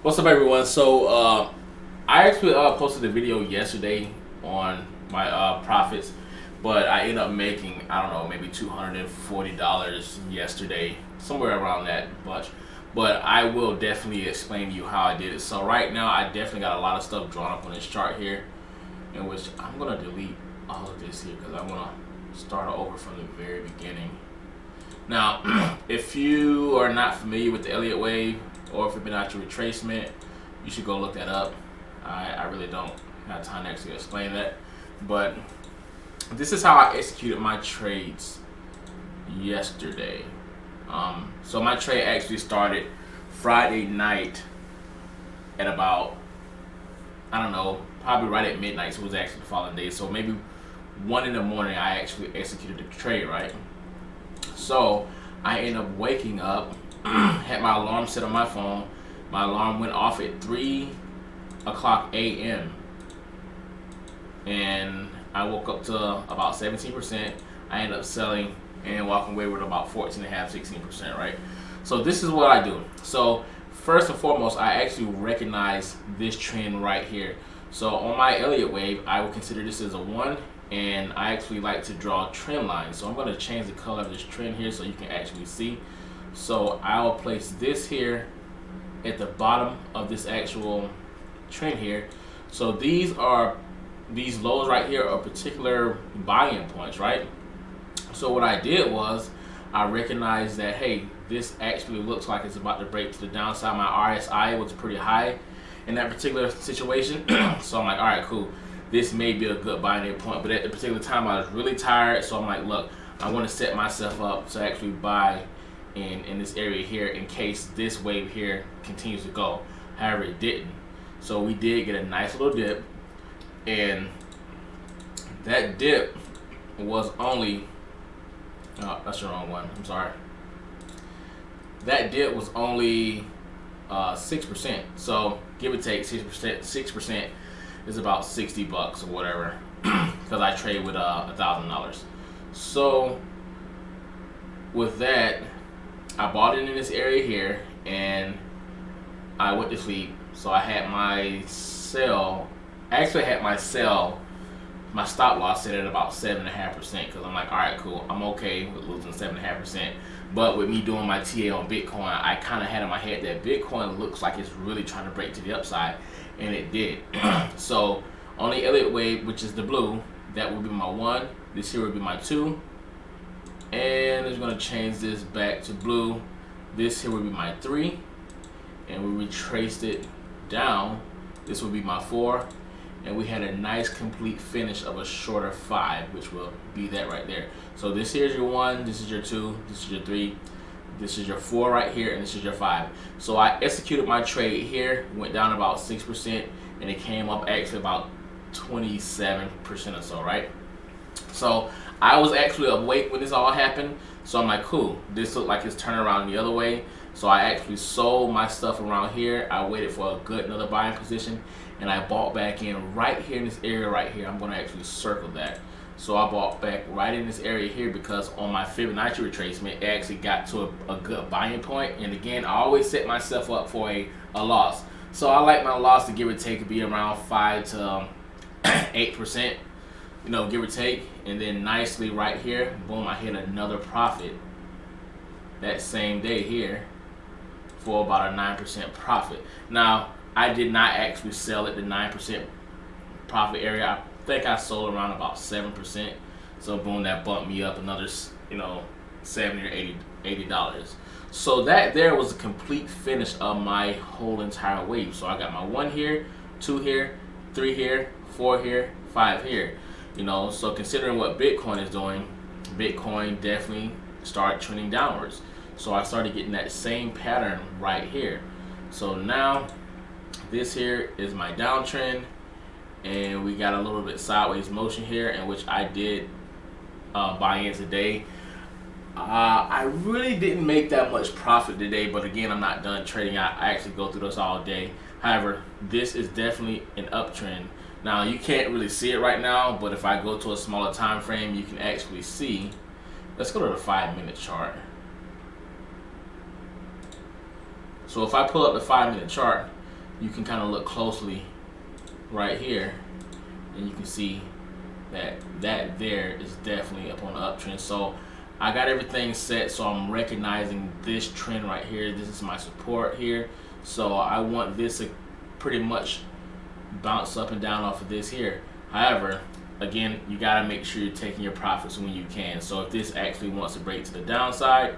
What's up, everyone? I actually posted a video yesterday on my profits, but I ended up making, I don't know, maybe $240 yesterday, somewhere around that much. But I will definitely explain to you how I did it. So right now, I definitely got a lot of stuff drawn up on this chart here, in which I'm gonna delete all of this here because I want to start over from the very beginning. Now, if you are not familiar with the Elliott wave, or if you've been out your retracement, you should go look that up. I really don't have time to actually explain that. But this is how I executed my trades yesterday. So my trade actually started Friday night at about, I don't know, probably right at midnight. So it was actually the following day. So maybe 1 in the morning I actually executed the trade, right? So I ended up waking up, had my alarm set on my phone. My alarm went off at 3 o'clock a.m. and I woke up to about 17%. I ended up selling and walking away with about 14.5, 16%, right? So this is what I do. So first and foremost, I actually recognize this trend right here. So on my Elliott wave, I would consider this as a 1, and I actually like to draw trend lines. So I'm going to change the color of this trend here so you can actually see. So I'll place this here at the bottom of this actual trend here. So these lows right here are particular buy-in points, right? So what I did was I recognized that, hey, this actually looks like it's about to break to the downside. My RSI was pretty high in that particular situation. So I'm like, all right, cool. This may be a good buying point, but at the particular time I was really tired, so I'm like, look, I want to set myself up to actually buy in this area here in case this wave here continues to go. However, it didn't. So we did get a nice little dip, and that dip was only, oh, that's the wrong one, I'm sorry. That dip was only 6%. So give or take 6% is about $60 or whatever, because I trade with $1,000. So with that, I bought it in this area here, and I went to sleep. So I had my sell. Actually, I had my sell, my stop loss set at about 7.5%, because I'm like, all right, cool, I'm okay with losing 7.5%. But with me doing my TA on Bitcoin, I kind of had in my head that Bitcoin looks like it's really trying to break to the upside, and it did. So on the Elliott wave, which is the blue, that will be my 1. This here will be my 2. And it's going to change this back to blue. This here will be my 3. And we retraced it down. This will be my 4. And we had a nice complete finish of a shorter 5, which will be that right there. So this here is your 1, this is your 2, this is your 3, this is your 4 right here, and this is your 5. So I executed my trade here, went down about 6%, and it came up actually about 27% or so, right? So I was actually awake when this all happened, so I'm like, cool, this looked like it's turning around the other way. So I actually sold my stuff around here. I waited for a good another buying position, and I bought back in right here in this area right here. I'm going to actually circle that. So I bought back right in this area here because on my Fibonacci retracement, it actually got to a good buying point. And again, I always set myself up for a loss. So I like my loss to give or take to be around 5 to 8%, you know, give or take. And then nicely right here, boom, I hit another profit that same day here for about a 9% profit. Now, I did not actually sell at the 9% profit area. I think I sold around about 7%. So boom, that bumped me up another, you know, $70 or $80. So that there was a complete finish of my whole entire wave. So I got my 1 here, 2 here, 3 here, 4 here, 5 here. You know, so considering what Bitcoin is doing, Bitcoin definitely started trending downwards. So I started getting that same pattern right here. So now this here is my downtrend, and we got a little bit sideways motion here, in which I did buy in today. I really didn't make that much profit today, but again, I'm not done trading. I actually go through this all day. However, this is definitely an uptrend. Now you can't really see it right now, but if I go to a smaller time frame, you can actually see. Let's go to the 5-minute chart. So if I pull up the 5-minute chart, you can kind of look closely right here, and you can see that there is definitely up on the uptrend. So I got everything set, so I'm recognizing this trend right here. This is my support here, so I want this to pretty much bounce up and down off of this here. However, again, you got to make sure you're taking your profits when you can. So if this actually wants to break to the downside,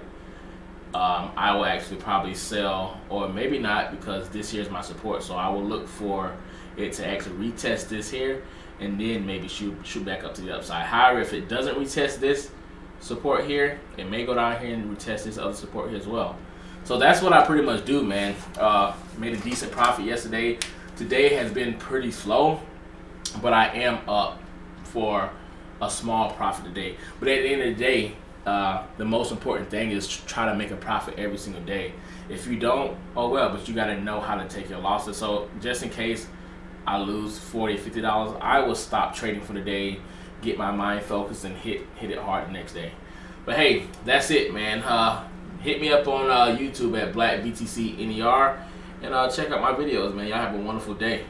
I will actually probably sell, or maybe not, because this here is my support. So I will look for it to actually retest this here, and then maybe shoot back up to the upside. However, if it doesn't retest this support here, it may go down here and retest this other support here as well. So that's what I pretty much do, man. Made a decent profit yesterday. Today has been pretty slow, but I am up for a small profit today. But at the end of the day, the most important thing is try to make a profit every single day. If you don't, oh well, but you got to know how to take your losses. So just in case I lose $40, $50, I will stop trading for the day, get my mind focused, and hit it hard the next day. But hey, that's it, man. Hit me up on YouTube at BlackBTCNER, and check out my videos, man. Y'all have a wonderful day.